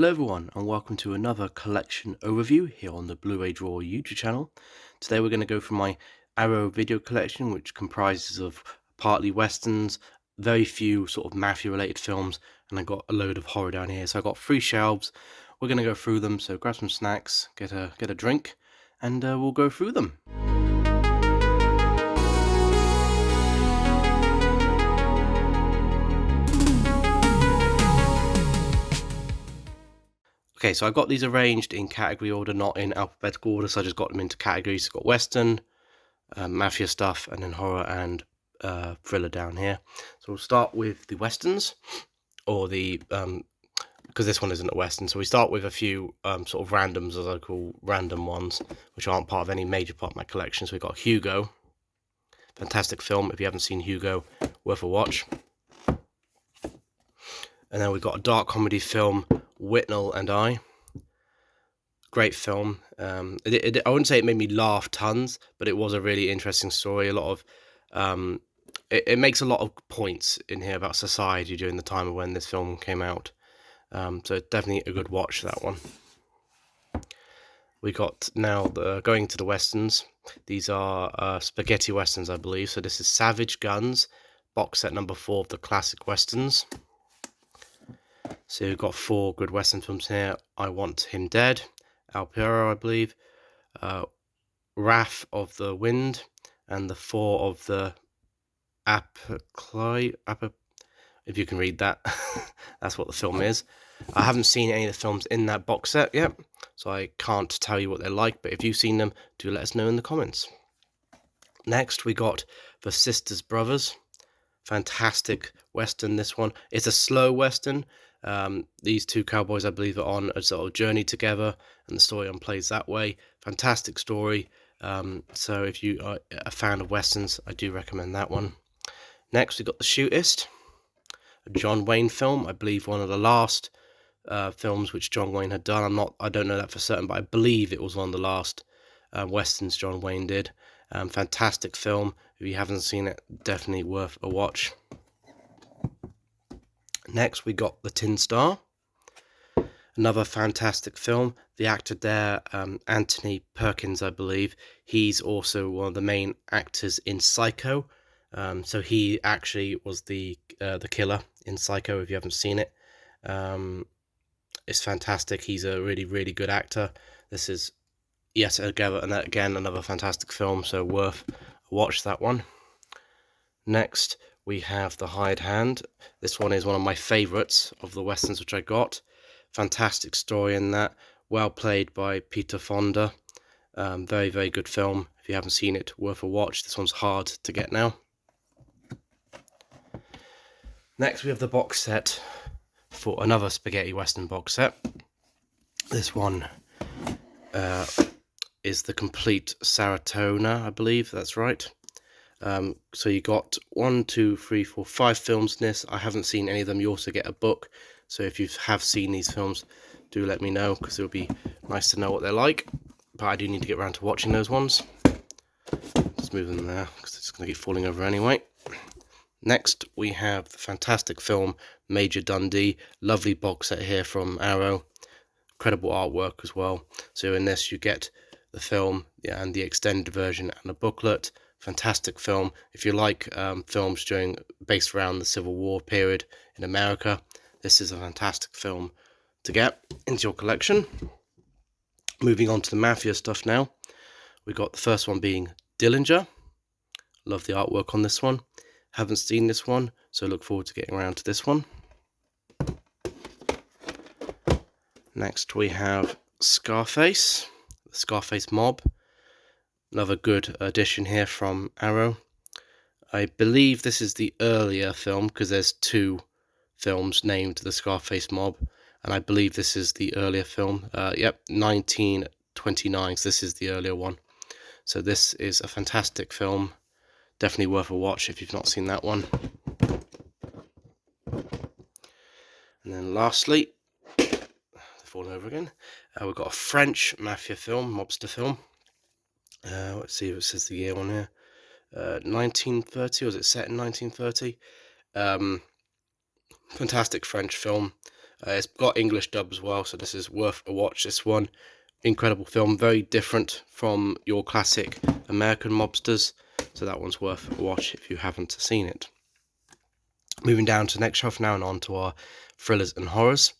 Hello everyone and welcome to another collection overview here on the Blu-Ray Drawer YouTube channel. Today we're going to go through my Arrow video collection, which comprises of partly westerns, very few sort of mafia related films, and I got a load of horror down here. So I got 3 shelves. We're going to go through them, so grab some snacks, get a drink, and we'll go through them. Okay, so I got these arranged in category order, not in alphabetical order, so I just got them into categories. I've got Western, Mafia stuff, and then horror and thriller down here. So we'll start with the Westerns, or the, because this one isn't a Western, so we start with a few sort of randoms, as I call random ones, which aren't part of any major part of my collection. So we've got Hugo, fantastic film. If you haven't seen Hugo, worth a watch. And then we've got a dark comedy film, Whitnell and I. Great film. I wouldn't say it made me laugh tons, but it was a really interesting story. A lot of it makes a lot of points in here about society during the time of when this film came out. So definitely a good watch, that one. We got now going to the westerns. These are spaghetti westerns, I believe. So this is Savage Guns, box set number 4 of the classic westerns. So you've got 4 good western films here. I Want Him Dead, Al Piero, I believe, Wrath of the Wind, and the 4 of the if you can read that, that's what the film is. I haven't seen any of the films in that box set yet, so I can't tell you what they're like, but if you've seen them, do let us know in the comments. Next, we got The Sisters Brothers. Fantastic western, this one. It's a slow western. These 2 cowboys, I believe, are on a sort of journey together, and the story unplays that way. Fantastic story. So if you are a fan of westerns, I do recommend that one. Next, we got The Shootist, a John Wayne film. I believe one of the last films which John Wayne had done. I don't know that for certain, but I believe it was one of the last westerns John Wayne did. Fantastic film. If you haven't seen it, definitely worth a watch. Next, we got The Tin Star, another fantastic film. The actor there, Anthony Perkins, I believe, he's also one of the main actors in Psycho. So he actually was the killer in Psycho. If you haven't seen it, it's fantastic. He's a really, really good actor. This is again another fantastic film, so worth a watch, that one. Next, we have The Hired Hand. This one is one of my favourites of the westerns which I got. Fantastic story in that. Well played by Peter Fonda. Very, very good film. If you haven't seen it, worth a watch. This one's hard to get now. Next, we have the box set for another spaghetti western box set. This one is the complete Saratoga, I believe. That's right. So you got 1, 2, 3, 4, 5 films in this. I haven't seen any of them. You also get a book. So if you have seen these films, do let me know, because it would be nice to know what they're like. But I do need to get around to watching those ones. Just move them there, because it's going to keep falling over anyway. Next, we have the fantastic film Major Dundee. Lovely box set here from Arrow. Incredible artwork as well. So in this, you get the film and the extended version and a booklet. Fantastic film. If you like films based around the Civil War period in America, this is a fantastic film to get into your collection. Moving on to the Mafia stuff now. We got the first one being Dillinger. Love the artwork on this one. Haven't seen this one, so look forward to getting around to this one. Next, we have Scarface, the Scarface Mob. Another good addition here from Arrow. I believe this is the earlier film, because there's 2 films named the Scarface Mob, and I believe this is the earlier film. 1929, so this is the earlier one. So this is a fantastic film. Definitely worth a watch if you've not seen that one. And then lastly, falling over again, we've got a French Mafia film, Mobster film. Let's see if it says the year on here. 1930, or is it set in 1930? Fantastic French film. It's got English dub as well, so this is worth a watch. This one, incredible film, very different from your classic American mobsters, so that one's worth a watch if you haven't seen it. Moving down to the next shelf now and on to our thrillers and horrors.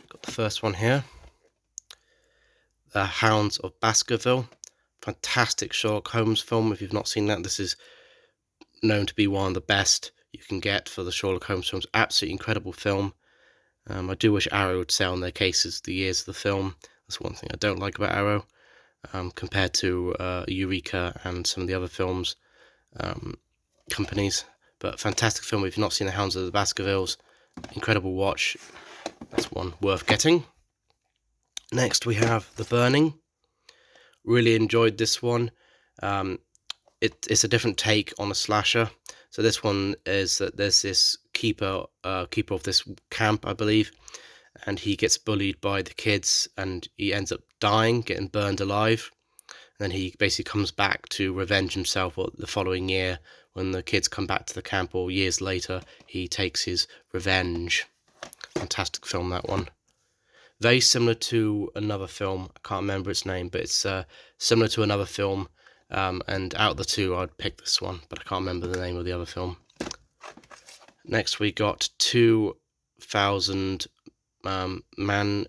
Got the first one here, The Hounds of Baskerville. Fantastic Sherlock Holmes film. If you've not seen that, this is known to be one of the best you can get for the Sherlock Holmes films. Absolutely incredible film. I do wish Arrow would sell on their cases the years of the film. That's one thing I don't like about Arrow, compared to Eureka and some of the other films companies. But fantastic film. If you've not seen The Hounds of the Baskervilles, incredible watch. That's one worth getting. Next we have The Burning. Really enjoyed this one. It's a different take on a slasher. So this one is that there's this keeper of this camp, I believe, and he gets bullied by the kids, and he ends up dying, getting burned alive. And then he basically comes back to revenge himself the following year when the kids come back to the camp, or years later, he takes his revenge. Fantastic film, that one. Very similar to another film, I can't remember its name, but it's similar to another film, and out of the two, I'd pick this one, but I can't remember the name of the other film. Next, we got 2000 Mannix,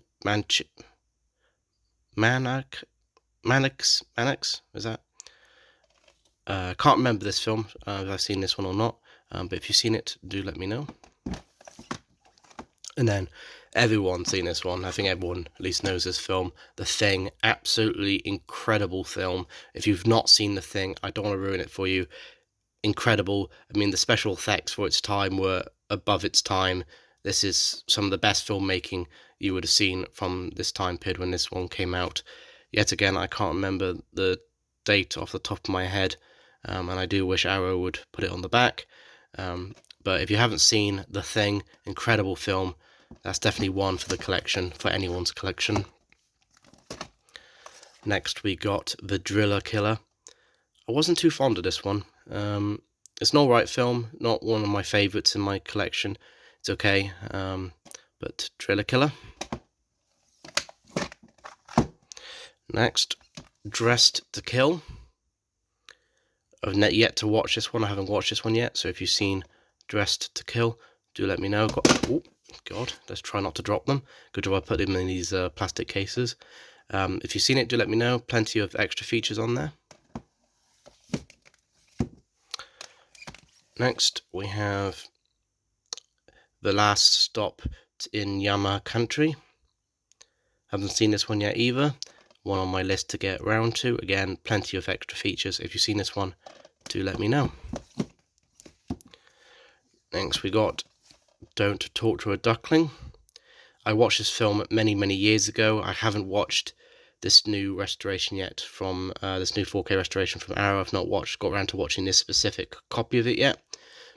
is that? Can't remember this film, if I've seen this one or not, but if you've seen it, do let me know. And then everyone's seen this one. I think everyone at least knows this film, The Thing. Absolutely incredible film. If you've not seen The Thing, I don't want to ruin it for you. Incredible. I mean, the special effects for its time were above its time. This is some of the best filmmaking you would have seen from this time period when this one came out. Yet again, I can't remember the date off the top of my head, and I do wish Arrow would put it on the back. But if you haven't seen The Thing, incredible film. That's definitely one for the collection, for anyone's collection. Next we got The Driller Killer. I wasn't too fond of this one. It's an alright film, not one of my favourites in my collection. It's okay, but Driller Killer. Next, Dressed to Kill. I've not yet to watch this one. I haven't watched this one yet, so if you've seen Dressed to Kill, do let me know. Oh, God, let's try not to drop them. Good job I put them in these plastic cases. If you've seen it, do let me know. Plenty of extra features on there. Next, we have The Last Stop in Yama Country. Haven't seen this one yet either. One on my list to get round to. Again, plenty of extra features. If you've seen this one, do let me know. Next, we got Don't Torture a Duckling. I watched this film many years ago. I haven't watched this new restoration yet from this new 4K restoration from Arrow. I've not got around to watching this specific copy of it yet,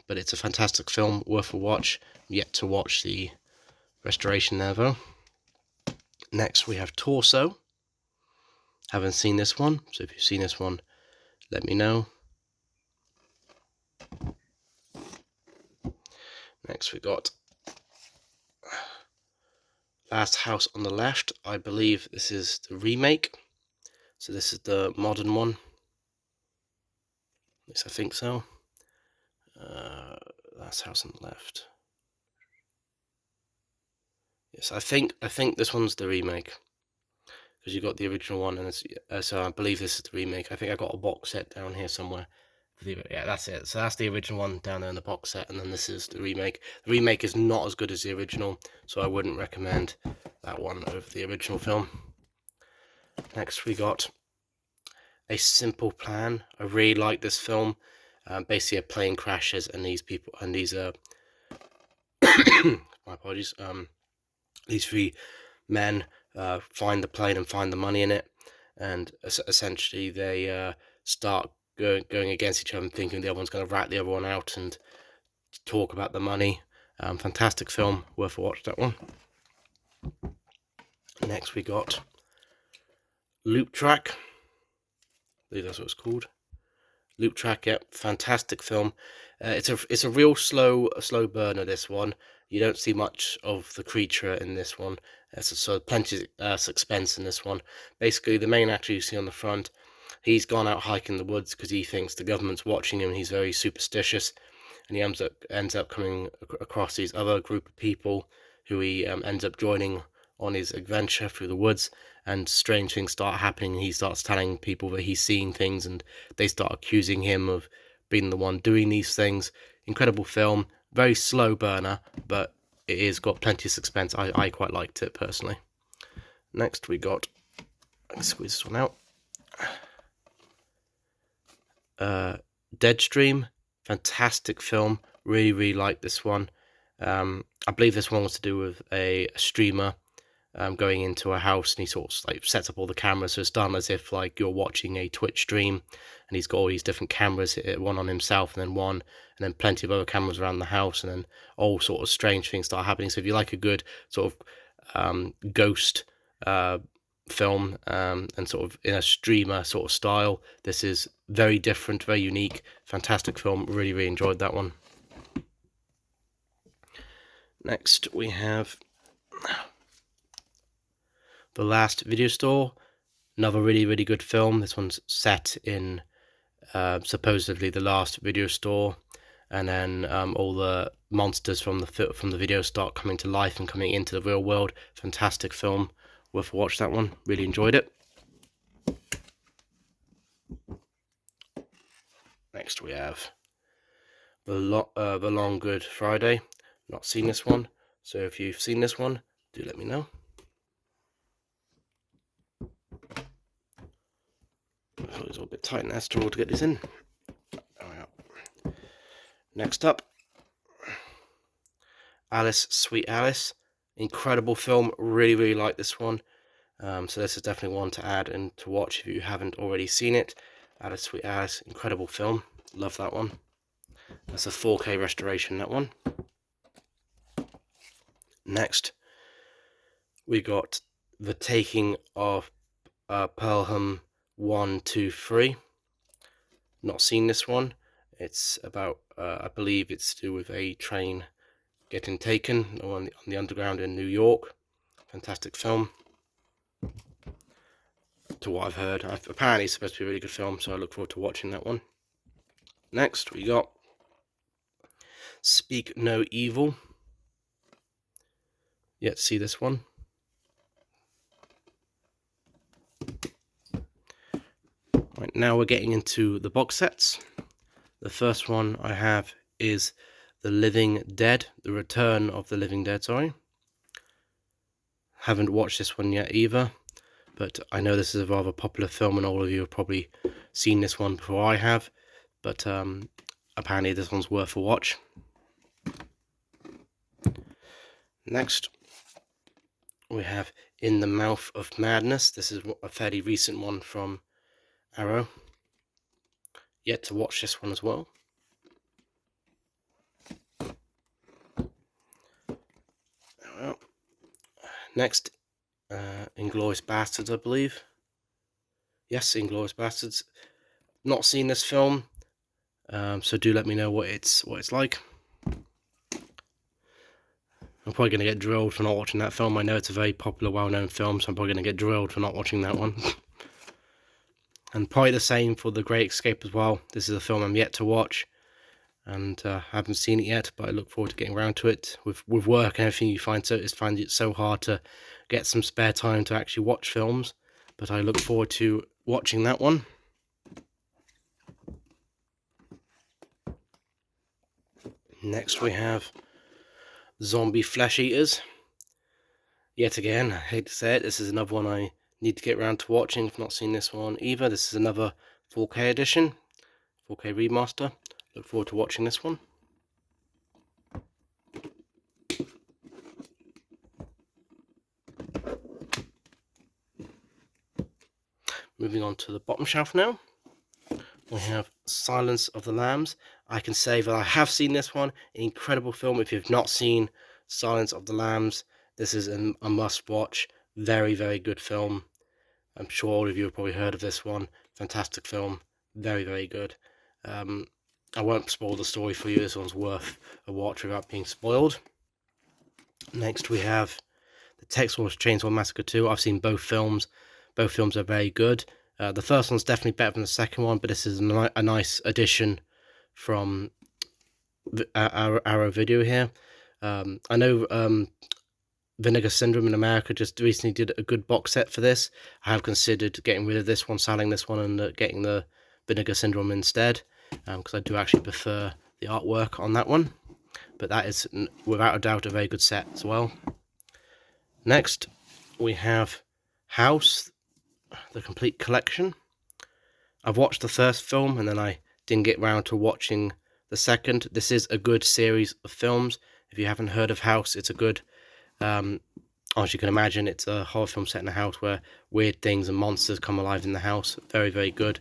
but it's a fantastic film, worth a watch. Yet to watch the restoration there though. Next we have Torso. Haven't seen this one, so if you've seen this one, let me know. Next we got Last House on the Left. I believe this is the remake, so this is the modern one. At least I think so. Last House on the Left. Yes, I think this one's the remake, because you got the original one, and it's, so I believe this is the remake. I think I got a box set down here somewhere. Yeah, that's it. So that's the original one down there in the box set, and then this is the remake. The remake is not as good as the original, so I wouldn't recommend that one over the original film. Next we got A Simple Plan. I really like this film. Basically a plane crashes, and these people, and these my apologies, these three men find the plane and find the money in it, and essentially they start going against each other and thinking the other one's going to rat the other one out and talk about the money. Fantastic film, worth a watch, that one. Next we got Loop Track. I believe that's what it's called. Loop Track, yep, fantastic film. It's a real slow burner. This one, you don't see much of the creature in this one. So plenty suspense in this one. Basically, the main actor you see on the front, he's gone out hiking the woods because he thinks the government's watching him. He's very superstitious, and he ends up coming across these other group of people who he ends up joining on his adventure through the woods, and strange things start happening. He starts telling people that he's seeing things, and they start accusing him of being the one doing these things. Incredible film, very slow burner, but it is got plenty of suspense. I quite liked it personally. Next we got, let's squeeze this one out. Deadstream, fantastic film. Really like this one. I believe this one was to do with a streamer going into a house, and he sort of like sets up all the cameras, so it's done as if like you're watching a Twitch stream, and he's got all these different cameras, one on himself and then plenty of other cameras around the house, and then all sort of strange things start happening. So if you like a good sort of ghost film and sort of in a streamer sort of style, this is very different, very unique, fantastic film. Really enjoyed that one. Next we have The Last Video Store, another really good film. This one's set in supposedly the last video store, and then all the monsters from the video start coming to life and coming into the real world. Fantastic film, worth a watch. That one, really enjoyed it. Next we have the Long Good Friday. Not seen this one, so if you've seen this one, do let me know. Oh, it's all a bit tight and astral to get this in. Next up, Alice, Sweet Alice. Incredible film. Really like this one. So this is definitely one to add and to watch if you haven't already seen it. Alice, Sweet Alice, incredible film. Love that one. That's a 4K restoration, that one. Next, we got The Taking of Pelham 1, 2, 3. Not seen this one. It's about, I believe it's to do with a train getting taken on the underground in New York. Fantastic film. To what I've heard, apparently it's supposed to be a really good film, so I look forward to watching that one. Next, we got Speak No Evil. Yet to see this one. Right, now we're getting into the box sets. The first one I have is The Living Dead, The Return of the Living Dead, sorry. Haven't watched this one yet either, but I know this is a rather popular film, and all of you have probably seen this one before I have, but apparently this one's worth a watch. Next, we have In the Mouth of Madness. This is a fairly recent one from Arrow. Yet to watch this one as well. Next, Inglourious Basterds, I believe. Yes, Inglourious Basterds. Not seen this film, so do let me know what it's like. I'm probably going to get drilled for not watching that film. I know it's a very popular, well-known film, so I'm probably going to get drilled for not watching that one. And probably the same for The Great Escape as well. This is a film I'm yet to watch, and I haven't seen it yet, but I look forward to getting around to it. With work and everything, you find it so hard to get some spare time to actually watch films, but I look forward to watching that one. Next we have Zombie Flesh Eaters. Yet again, I hate to say it, this is another one I need to get around to watching. If not seen this one either, this is another 4K edition, 4K remaster. Look forward to watching this one. Moving on to the bottom shelf now, we have Silence of the Lambs. I can say that I have seen this one. An incredible film. If you've not seen Silence of the Lambs, this is a must-watch. Very good film. I'm sure all of you have probably heard of this one. Fantastic film. Very good. I won't spoil the story for you. This one's worth a watch without being spoiled. Next we have the Texas Chainsaw Massacre 2. I've seen both films. Both films are very good. The first one's definitely better than the second one, but this is a nice addition from Arrow Video here. I know Vinegar Syndrome in America just recently did a good box set for this. I have considered getting rid of this one, selling this one, and getting the Vinegar Syndrome instead, because I do actually prefer the artwork on that one. But that is, without a doubt, a very good set as well. Next, we have House, the complete collection. I've watched the first film, and then I didn't get round to watching the second. This is a good series of films. If you haven't heard of House, it's a good... as you can imagine, it's a horror film set in a house where weird things and monsters come alive in the house. Very, very good.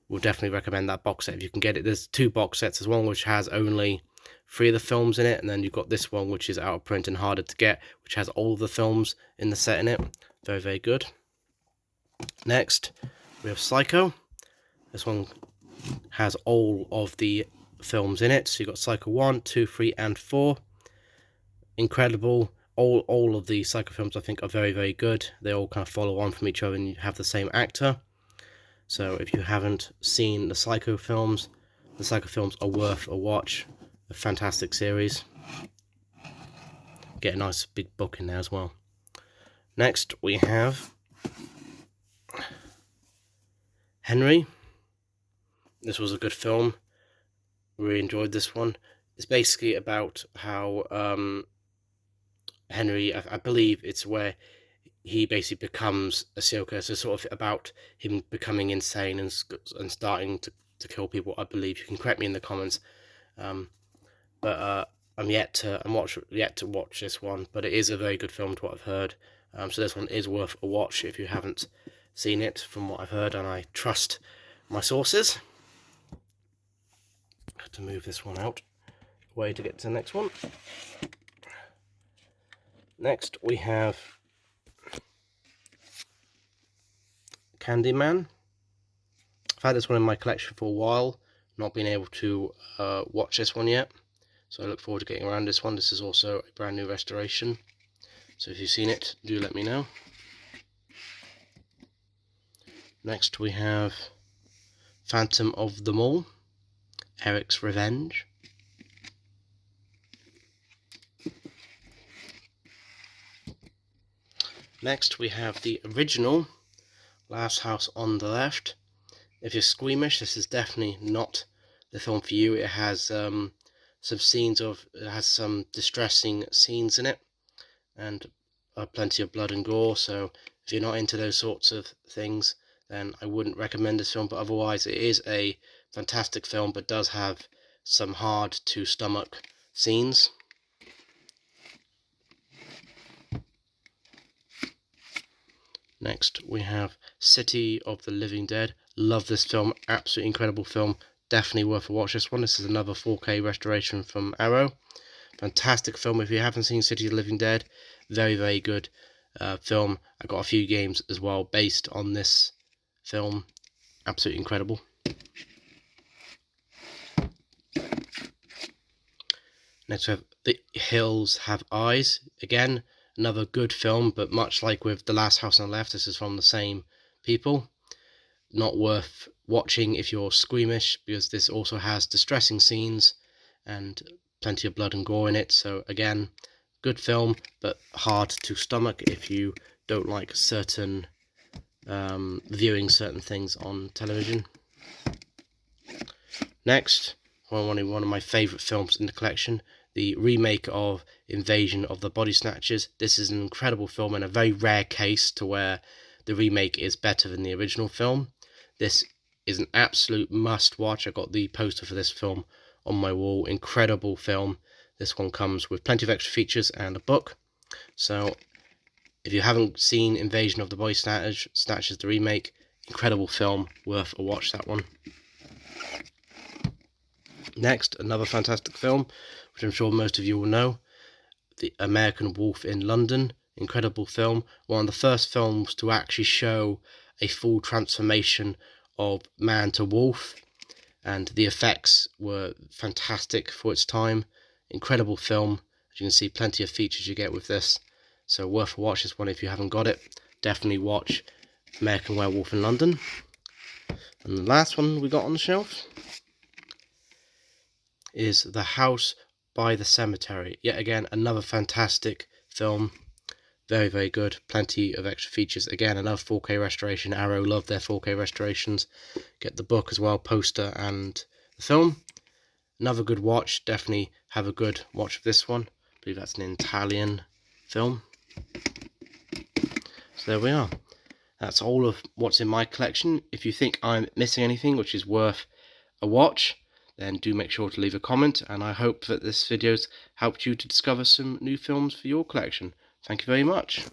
We'll definitely recommend that box set if you can get it. There's 2 box sets. There's one which has only 3 of the films in it, and then you've got this one which is out of print and harder to get, which has all of the films in the set in it. Very, very good. Next, we have Psycho. This one has all of the films in it. So you've got Psycho 1, 2, 3, and 4. Incredible. All of the Psycho films, I think, are very, very good. They all kind of follow on from each other and you have the same actor. So if you haven't seen the Psycho films are worth a watch. A fantastic series. Get a nice big book in there as well. Next, we have Henry. This was a good film. Really enjoyed this one. It's basically about how Henry, I believe it's where he basically becomes a serial killer. So sort of about him becoming insane and starting to kill people, I believe. You can correct me in the comments. But I'm yet to watch this one. But it is a very good film to what I've heard. So this one is worth a watch if you haven't seen it, from what I've heard, and I trust my sources. I have to move this one out way to get to the next one. Next, we have Candyman. I've had this one in my collection for a while, not been able to watch this one yet, so I look forward to getting around this one. This is also a brand new restoration, so if you've seen it, do let me know. Next, we have Phantom of the Mall, Eric's Revenge. Next, we have the original Last House on the Left. If you're squeamish, this is definitely not the film for you. It has some distressing scenes in it, and plenty of blood and gore. So if you're not into those sorts of things, then I wouldn't recommend this film. But otherwise, it is a fantastic film, but does have some hard to stomach scenes. Next, we have City of the Living Dead. Love this film. Absolutely incredible film. Definitely worth a watch this one. This is another 4K restoration from Arrow. Fantastic film. If you haven't seen City of the Living Dead, very, very good film. I got a few games as well based on this film. Absolutely incredible. Next, we have The Hills Have Eyes. Again, another good film, but much like with The Last House on the Left, this is from the same people. Not worth watching if you're squeamish, because this also has distressing scenes and plenty of blood and gore in it. So again, good film, but hard to stomach if you don't like certain viewing certain things on television. Next, one of my favourite films in the collection, the remake of Invasion of the Body Snatchers. This is an incredible film and a very rare case to where the remake is better than the original film. This is an absolute must watch. I got the poster for this film on my wall. Incredible film. This one comes with plenty of extra features and a book. So if you haven't seen Invasion of the Body Snatchers, the remake, incredible film, worth a watch, that one. Next, another fantastic film, which I'm sure most of you will know, The American Wolf in London. Incredible film. One of the first films to actually show a full transformation of man to wolf. and the effects were fantastic for its time. Incredible film. As you can see, plenty of features you get with this, so worth a watch this one if you haven't got it. Definitely watch American Werewolf in London. And the last one we got on the shelf is The House by the Cemetery. Yet again, another fantastic film. Very, very good. Plenty of extra features. Again, another 4K restoration. Arrow love their 4K restorations. Get the book as well, poster and the film. Another good watch. Definitely have a good watch of this one. I believe that's an Italian film. So there we are. That's all of what's in my collection. If you think I'm missing anything which is worth a watch, then do make sure to leave a comment, and I hope that this video's helped you to discover some new films for your collection. Thank you very much.